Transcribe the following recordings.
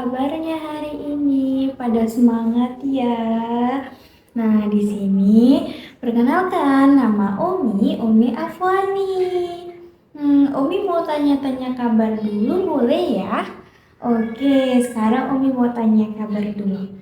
kabarnya hari ini? Pada semangat ya. Nah, di sini perkenalkan nama Umi Afwani. Umi mau tanya-tanya kabar dulu boleh ya? Oke, sekarang Umi mau tanya kabar dulu.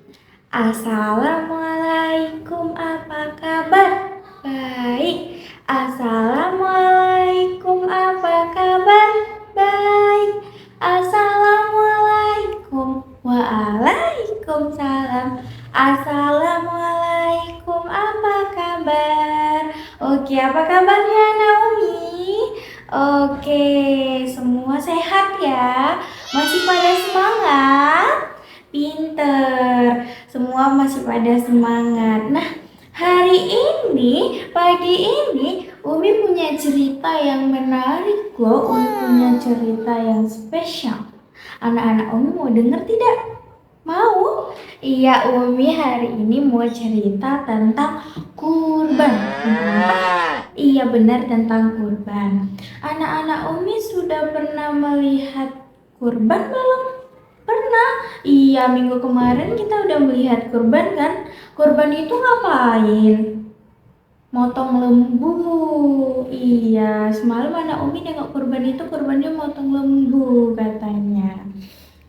Assalamualaikum, apa kabar? Baik. Assalamualaikum, apa kabar? Baik. Assalamualaikum. Waalaikumsalam. Assalamualaikum, apa kabar? Oke, apa kabarnya Naomi? Oke, semua sehat ya? Masih pada semangat? Pinter, semua masih pada semangat. Nah, hari ini, pagi ini, Umi punya cerita yang menarik loh. Umi punya cerita yang spesial. Anak-anak Umi mau denger tidak? Mau? Iya, Umi hari ini mau cerita tentang kurban. Iya, benar, tentang kurban. Anak-anak Umi sudah pernah melihat kurban belum? Pernah? Iya, minggu kemarin kita udah melihat kurban kan? Kurban itu ngapain? Motong lembu. Iya, semalam anak Umi nengok kurban itu, kurbannya motong lembu katanya.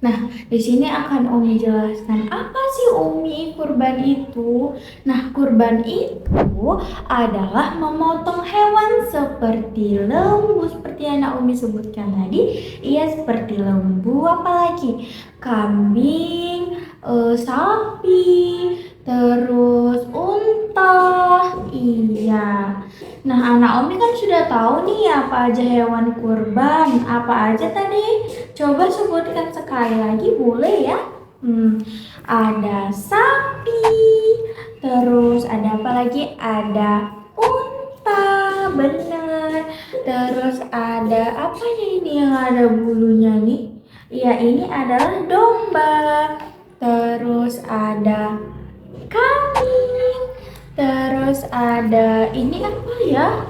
Nah, di sini akan Umi jelaskan apa sih Umi kurban itu. Nah, kurban itu adalah memotong hewan seperti lembu, seperti anak Umi sebutkan tadi. Iya, seperti lembu, apalagi kambing, sapi, terus unta. Iya. Nah, anak Umi kan sudah tahu nih apa aja hewan kurban. Apa aja tadi? Coba sebutkan sekali lagi boleh ya? Ada sapi, terus ada apa lagi? Ada unta, benar. Terus ada apa ini yang ada bulunya nih? Ya, ini adalah domba. Terus ada kambing. Terus ada ini apa ya?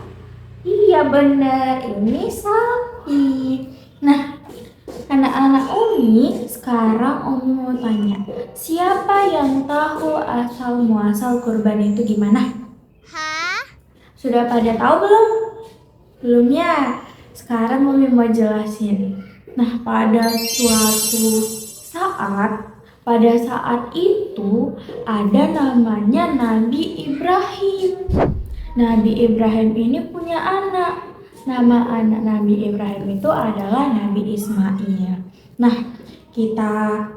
Iya benar, ini sapi. Nah, anak-anak Umi, sekarang Umi mau tanya, siapa yang tahu asal muasal kurban itu gimana? Sudah pada tahu belum? Belum ya? Sekarang Umi mau jelasin. Nah, pada saat itu ada namanya Nabi Ibrahim. Nabi Ibrahim ini punya anak. Nama anak Nabi Ibrahim itu adalah Nabi Ismail. Nah, kita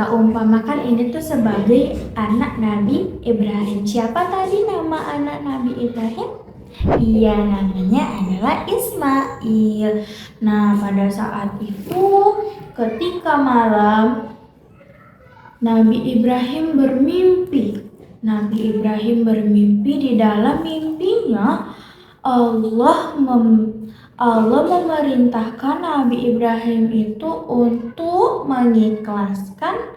umpamakan ini tuh sebagai anak Nabi Ibrahim. Siapa tadi nama anak Nabi Ibrahim? Iya, namanya adalah Ismail. Nah, pada saat itu ketika malam Nabi Ibrahim bermimpi. Di dalam mimpinya Allah memerintahkan Nabi Ibrahim itu untuk mengikhlaskan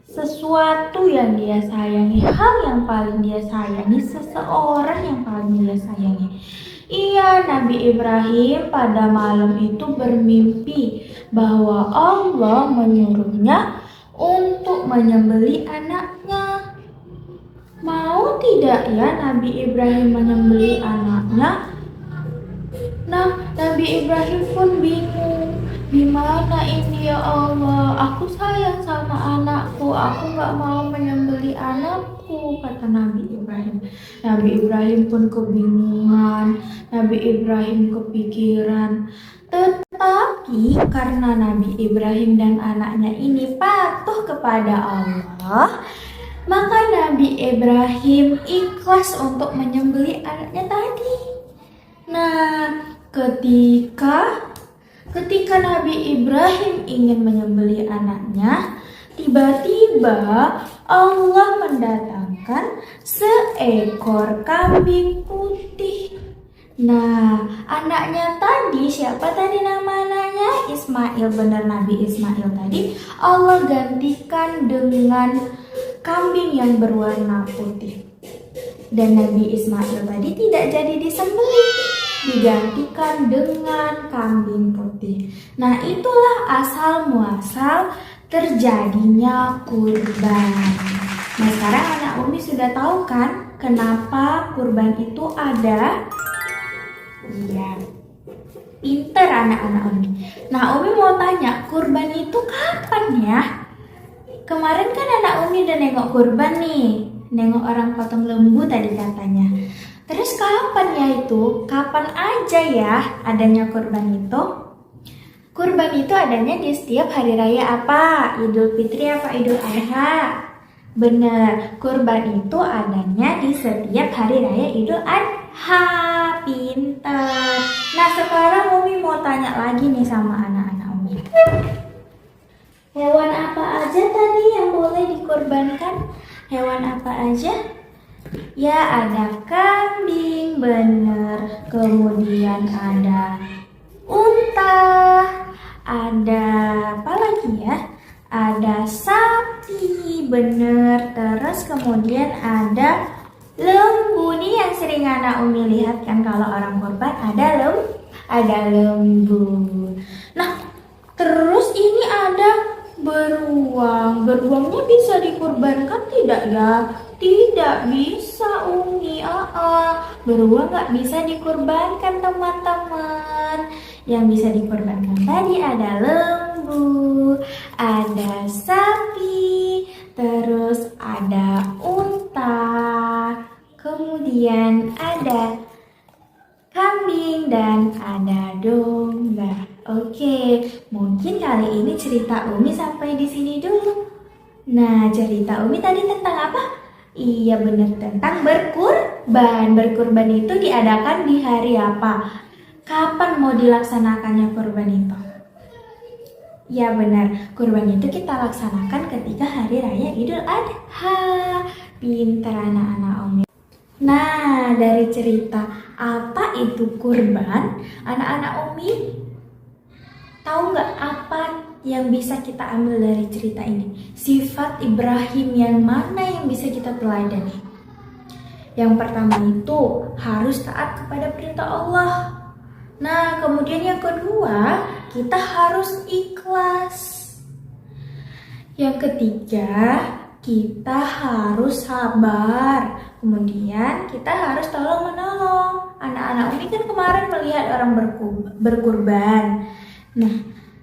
sesuatu yang dia sayangi, hal yang paling dia sayangi, seseorang yang paling dia sayangi. Iya, Nabi Ibrahim pada malam itu bermimpi bahwa Allah menyuruhnya untuk menyembelih anaknya. Mau tidak ya Nabi Ibrahim menyembelih anaknya? Nah, Nabi Ibrahim pun bingung. Gimana ini ya Allah? Aku sayang sama anakku. Aku gak mau menyembelih anakku, kata Nabi Ibrahim. Nabi Ibrahim pun kebingungan. Nabi Ibrahim kepikiran. Tetapi karena Nabi Ibrahim dan anaknya ini patuh kepada Allah, maka Nabi Ibrahim ikhlas untuk menyembelih anaknya tadi. Nah, ketika Nabi Ibrahim ingin menyembelih anaknya, tiba-tiba Allah mendatangkan seekor kambing putih. Nah, anaknya tadi, siapa tadi nama anaknya? Ismail, benar Nabi Ismail tadi. Allah gantikan dengan kambing yang berwarna putih. Dan Nabi Ismail tadi tidak jadi disembelih. digantikan dengan kambing putih. Nah, itulah asal muasal terjadinya kurban. Nah, sekarang anak Umi sudah tahu kan kenapa kurban itu ada? Iya, pinter anak-anak Umi. Nah, Umi mau tanya, kurban itu kapan ya? Kemarin kan anak Umi udah nengok kurban nih, nengok orang potong lembu tadi katanya. Terus kapan ya itu? Kapan aja ya adanya kurban itu? Kurban itu adanya di setiap hari raya apa? Idul Fitri apa Idul Adha? Bener, kurban itu adanya di setiap hari raya Idul Adha. Pinter. Nah, sekarang Umi mau tanya lagi nih sama anak-anak Umi. Hewan apa aja tadi yang boleh dikorbankan? Hewan apa aja? Ya, ada kambing, bener. Kemudian ada unta, ada apa lagi ya? Ada sapi, bener. Terus kemudian ada lembu. Nih yang sering anak Umi lihat kan kalau orang kurban ada lembu. Nah, terus ini ada beruang. Beruangnya bisa dikurbankan tidak ya? Tidak bisa Umi. Beruang nggak bisa dikurbankan teman-teman. Yang bisa dikurbankan tadi ada lembu, ada sapi, terus ada unta, kemudian ada kambing dan ada domba. Oke, mungkin kali ini cerita Umi sampai di sini dulu. Nah, cerita Umi tadi tentang apa? Iya benar, tentang berkurban. Berkurban itu diadakan di hari apa? Kapan mau dilaksanakannya kurban itu? Ya benar, kurban itu kita laksanakan ketika hari raya Idul Adha. Pintar anak-anak Umi. Nah, dari cerita apa itu kurban, anak-anak Umi tahu nggak apa yang bisa kita ambil dari cerita ini? Sifat Ibrahim yang mana yang bisa kita teladani? Yang pertama itu harus taat kepada perintah Allah. Nah, kemudian yang kedua, kita harus ikhlas. Yang ketiga, kita harus sabar. Kemudian kita harus tolong menolong. Anak-anak Umi kan kemarin melihat orang berkurban. Nah,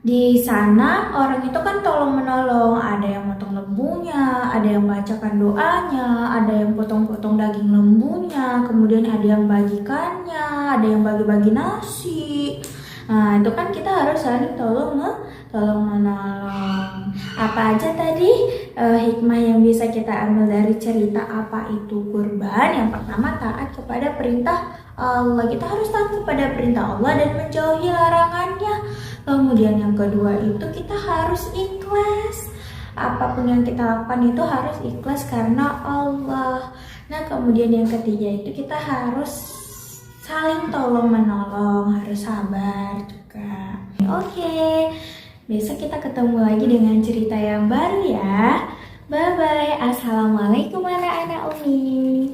di sana orang itu kan tolong menolong. Ada yang potong lembunya, ada yang bacakan doanya, ada yang potong-potong daging lembunya, kemudian ada yang bagikannya, ada yang bagi-bagi nasi. Nah, itu kan kita harus saling tolong menolong. Apa aja tadi hikmah yang bisa kita ambil dari cerita apa itu kurban? Yang pertama, taat kepada perintah Allah. Kita harus taat kepada perintah Allah dan menjauhi larangannya. Kemudian yang kedua itu kita harus ikhlas. Apapun yang kita lakukan itu harus ikhlas karena Allah. Nah, kemudian yang ketiga itu kita harus saling tolong menolong, harus sabar juga. Oke, besok kita ketemu lagi dengan cerita yang baru ya. Bye bye. Assalamualaikum anak-anak Umi.